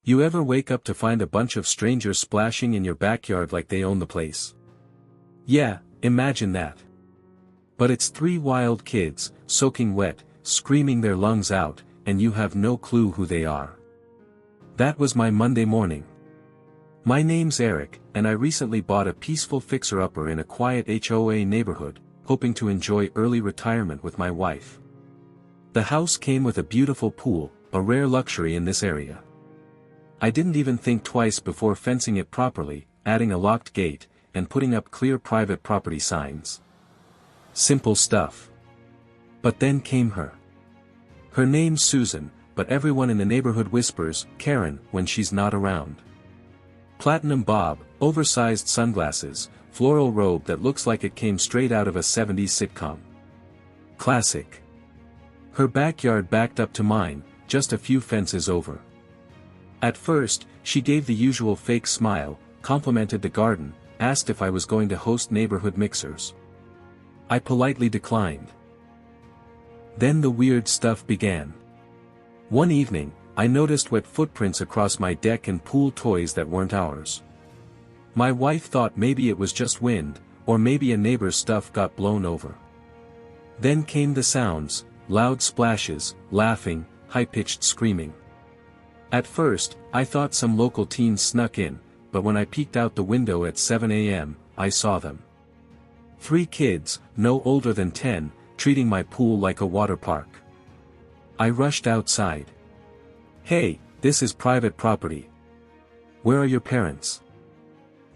You ever wake up to find a bunch of strangers splashing in your backyard like they own the place? Yeah, imagine that. But it's three wild kids, soaking wet, screaming their lungs out, and you have no clue who they are. That was my Monday morning. My name's Eric, and I recently bought a peaceful fixer-upper in a quiet HOA neighborhood, hoping to enjoy early retirement with my wife. The house came with a beautiful pool, a rare luxury in this area. I didn't even think twice before fencing it properly, adding a locked gate, and putting up clear private property signs. Simple stuff. But then came her. Her name's Susan, but everyone in the neighborhood whispers, Karen, when she's not around. Platinum bob, oversized sunglasses, floral robe that looks like it came straight out of a 70s sitcom. Classic. Her backyard backed up to mine, just a few fences over. At first, she gave the usual fake smile, complimented the garden, asked if I was going to host neighborhood mixers. I politely declined. Then the weird stuff began. One evening, I noticed wet footprints across my deck and pool toys that weren't ours. My wife thought maybe it was just wind, or maybe a neighbor's stuff got blown over. Then came the sounds, loud splashes, laughing, high-pitched screaming. At first, I thought some local teens snuck in, but when I peeked out the window at 7 a.m., I saw them. 3 kids, no older than 10, treating my pool like a water park. I rushed outside. Hey, this is private property. Where are your parents?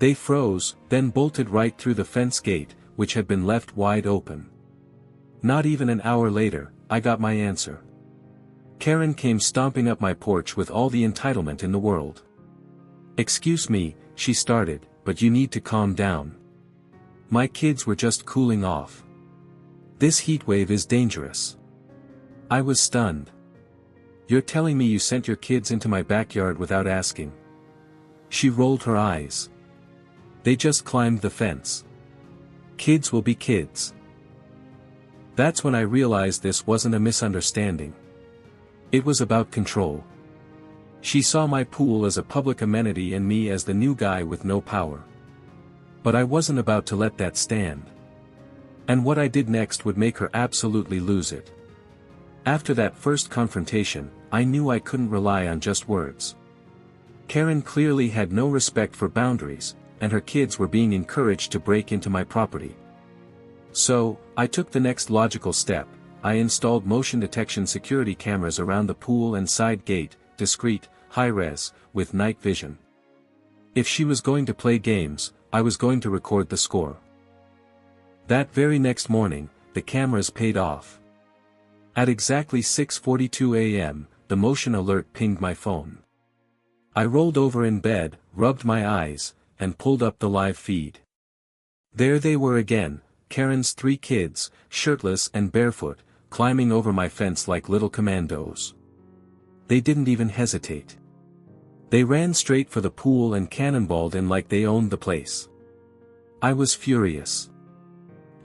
They froze, then bolted right through the fence gate, which had been left wide open. Not even an hour later, I got my answer. Karen came stomping up my porch with all the entitlement in the world. Excuse me, she started, but you need to calm down. My kids were just cooling off. This heat wave is dangerous. I was stunned. You're telling me you sent your kids into my backyard without asking? She rolled her eyes. They just climbed the fence. Kids will be kids. That's when I realized this wasn't a misunderstanding. It was about control. She saw my pool as a public amenity and me as the new guy with no power. But I wasn't about to let that stand. And what I did next would make her absolutely lose it. After that first confrontation, I knew I couldn't rely on just words. Karen clearly had no respect for boundaries, and her kids were being encouraged to break into my property. So, I took the next logical step. I installed motion detection security cameras around the pool and side gate, discreet, high-res, with night vision. If she was going to play games, I was going to record the score. That very next morning, the cameras paid off. At exactly 6:42 a.m., the motion alert pinged my phone. I rolled over in bed, rubbed my eyes, and pulled up the live feed. There they were again, Karen's 3 kids, shirtless and barefoot, climbing over my fence like little commandos. They didn't even hesitate. They ran straight for the pool and cannonballed in like they owned the place. I was furious.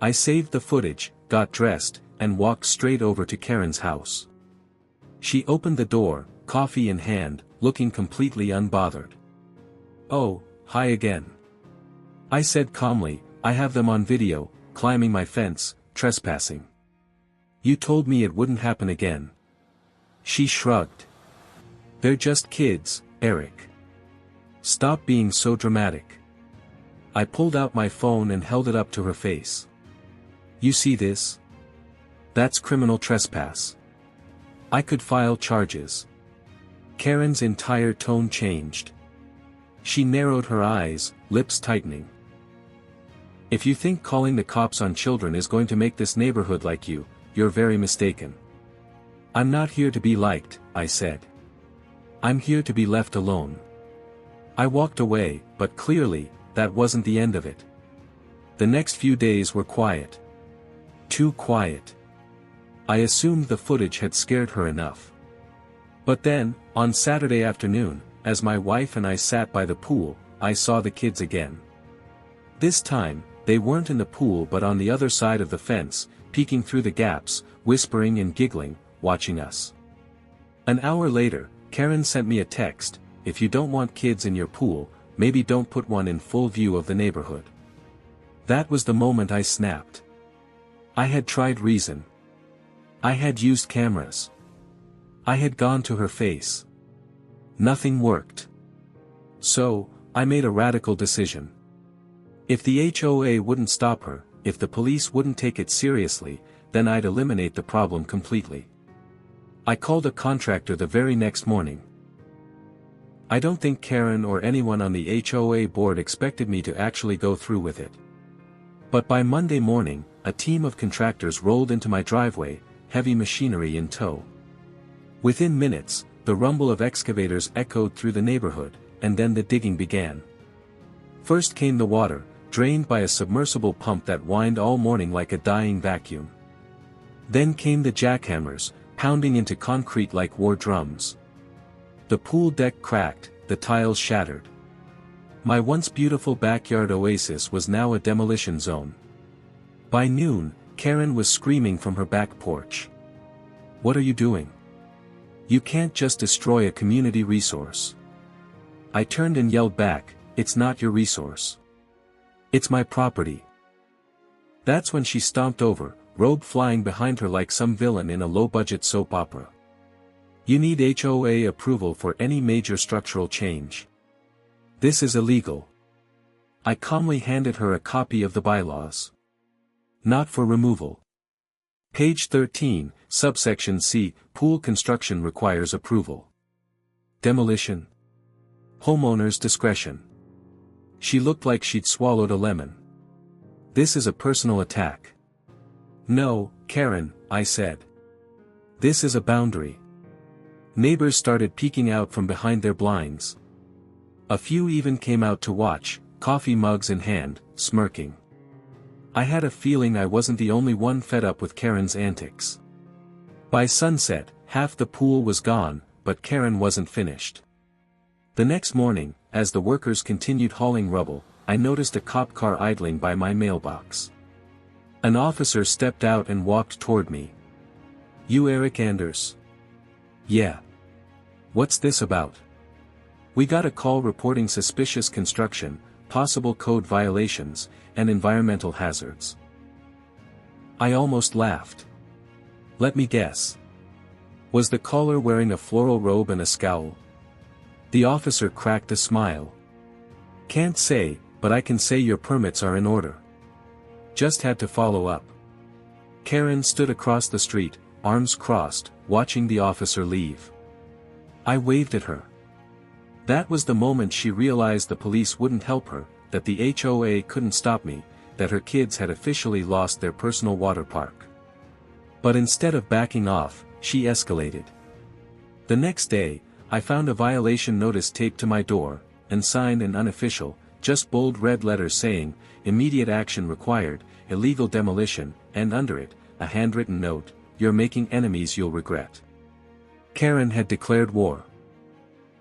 I saved the footage, got dressed, and walked straight over to Karen's house. She opened the door, coffee in hand, looking completely unbothered. Oh, hi again. I said calmly, I have them on video, climbing my fence, trespassing. You told me it wouldn't happen again. She shrugged. They're just kids, Eric. Stop being so dramatic. I pulled out my phone and held it up to her face. You see this? That's criminal trespass. I could file charges. Karen's entire tone changed. She narrowed her eyes, lips tightening. If you think calling the cops on children is going to make this neighborhood like you, you're very mistaken. I'm not here to be liked, I said. I'm here to be left alone. I walked away, but clearly, that wasn't the end of it. The next few days were quiet. Too quiet. I assumed the footage had scared her enough. But then, on Saturday afternoon, as my wife and I sat by the pool, I saw the kids again. This time, they weren't in the pool but on the other side of the fence, peeking through the gaps, whispering and giggling, watching us. An hour later, Karen sent me a text, if you don't want kids in your pool, maybe don't put one in full view of the neighborhood. That was the moment I snapped. I had tried reason. I had used cameras. I had gone to her face. Nothing worked. So, I made a radical decision. If the HOA wouldn't stop her, if the police wouldn't take it seriously, then I'd eliminate the problem completely. I called a contractor the very next morning. I don't think Karen or anyone on the HOA board expected me to actually go through with it. But by Monday morning, a team of contractors rolled into my driveway, heavy machinery in tow. Within minutes, the rumble of excavators echoed through the neighborhood, and then the digging began. First came the water, drained by a submersible pump that whined all morning like a dying vacuum. Then came the jackhammers, pounding into concrete like war drums. The pool deck cracked, the tiles shattered. My once beautiful backyard oasis was now a demolition zone. By noon, Karen was screaming from her back porch. "What are you doing? You can't just destroy a community resource." I turned and yelled back, "It's not your resource. It's my property." That's when she stomped over, robe flying behind her like some villain in a low-budget soap opera. "You need HOA approval for any major structural change. This is illegal." I calmly handed her a copy of the bylaws. "Not for removal. Page 13, subsection C, pool construction requires approval. Demolition. Homeowner's discretion." She looked like she'd swallowed a lemon. "This is a personal attack." "No, Karen," I said. "This is a boundary." Neighbors started peeking out from behind their blinds. A few even came out to watch, coffee mugs in hand, smirking. I had a feeling I wasn't the only one fed up with Karen's antics. By sunset, half the pool was gone, but Karen wasn't finished. The next morning, as the workers continued hauling rubble, I noticed a cop car idling by my mailbox. An officer stepped out and walked toward me. "You Eric Anders?" "Yeah. What's this about?" "We got a call reporting suspicious construction, possible code violations, and environmental hazards." I almost laughed. "Let me guess. Was the caller wearing a floral robe and a scowl?" The officer cracked a smile. "Can't say, but I can say your permits are in order. Just had to follow up." Karen stood across the street, arms crossed, watching the officer leave. I waved at her. That was the moment she realized the police wouldn't help her, that the HOA couldn't stop me, that her kids had officially lost their personal water park. But instead of backing off, she escalated. The next day, I found a violation notice taped to my door, and signed in unofficial, just bold red letters saying, "Immediate action required, illegal demolition," and under it, a handwritten note, "You're making enemies you'll regret." Karen had declared war.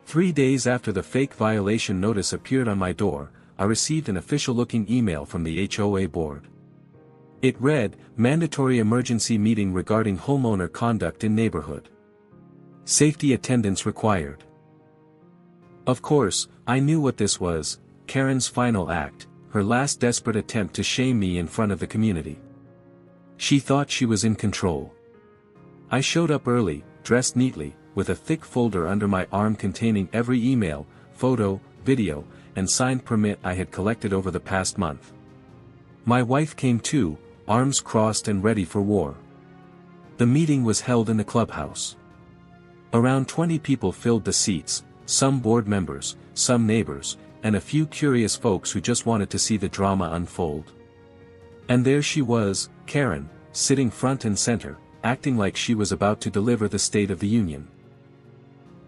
3 days after the fake violation notice appeared on my door, I received an official-looking email from the HOA board. It read, "Mandatory emergency meeting regarding homeowner conduct in neighborhood. Safety attendance required." Of course, I knew what this was, Karen's final act, her last desperate attempt to shame me in front of the community. She thought she was in control. I showed up early, dressed neatly, with a thick folder under my arm containing every email, photo, video, and signed permit I had collected over the past month. My wife came too, arms crossed and ready for war. The meeting was held in the clubhouse. Around 20 people filled the seats, some board members, some neighbors, and a few curious folks who just wanted to see the drama unfold. And there she was, Karen, sitting front and center, acting like she was about to deliver the State of the Union.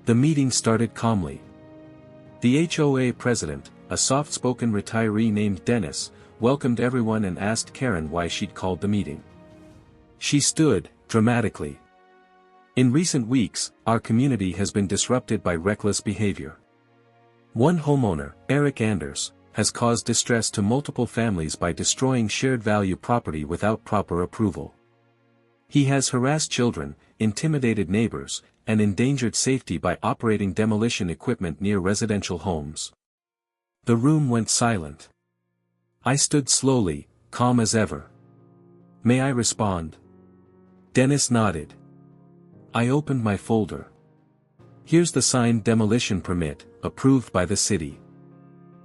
The meeting started calmly. The HOA president, a soft-spoken retiree named Dennis, welcomed everyone and asked Karen why she'd called the meeting. She stood, dramatically. "In recent weeks, our community has been disrupted by reckless behavior. One homeowner, Eric Anders, has caused distress to multiple families by destroying shared value property without proper approval. He has harassed children, intimidated neighbors, and endangered safety by operating demolition equipment near residential homes. The room went silent. I stood slowly, calm as ever. May I respond? Dennis nodded. I opened my folder. Here's the signed demolition permit, approved by the city.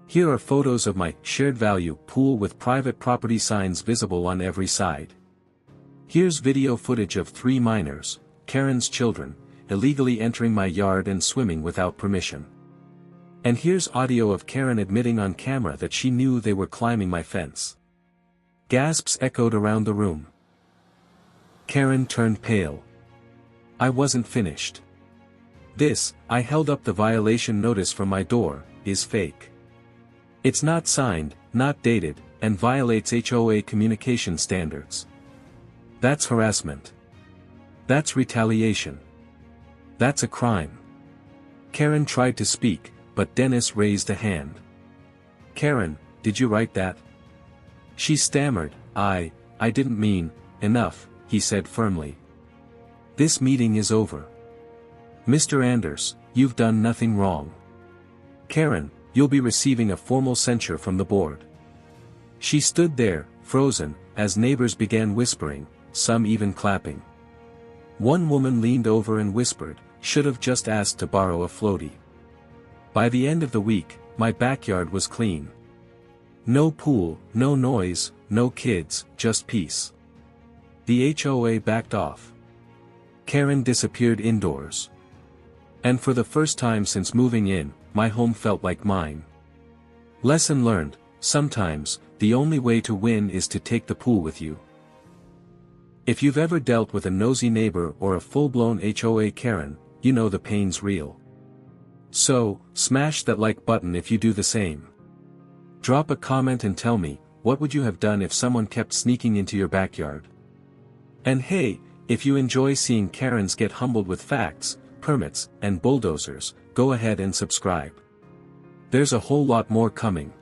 Here are photos of my shared value pool with private property signs visible on every side. Here's video footage of 3 minors, Karen's children, illegally entering my yard and swimming without permission. And here's audio of Karen admitting on camera that she knew they were climbing my fence. Gasps echoed around the room. Karen turned pale. I wasn't finished. This, I held up the violation notice from my door, is fake. It's not signed, not dated, and violates HOA communication standards. That's harassment. That's retaliation. That's a crime. Karen tried to speak, but Dennis raised a hand. Karen, did you write that? She stammered. I didn't mean. Enough, he said firmly. This meeting is over. Mr. Anders, you've done nothing wrong. Karen, you'll be receiving a formal censure from the board. She stood there, frozen, as neighbors began whispering, some even clapping. One woman leaned over and whispered, should have just asked to borrow a floaty. By the end of the week, my backyard was clean. No pool, no noise, no kids, just peace. The HOA backed off. Karen disappeared indoors. And for the first time since moving in, my home felt like mine. Lesson learned, sometimes, the only way to win is to take the pool with you. If you've ever dealt with a nosy neighbor or a full-blown HOA Karen, you know the pain's real. So, smash that like button if you do the same. Drop a comment and tell me, what would you have done if someone kept sneaking into your backyard? And hey, if you enjoy seeing Karens get humbled with facts, permits, and bulldozers, go ahead and subscribe. There's a whole lot more coming.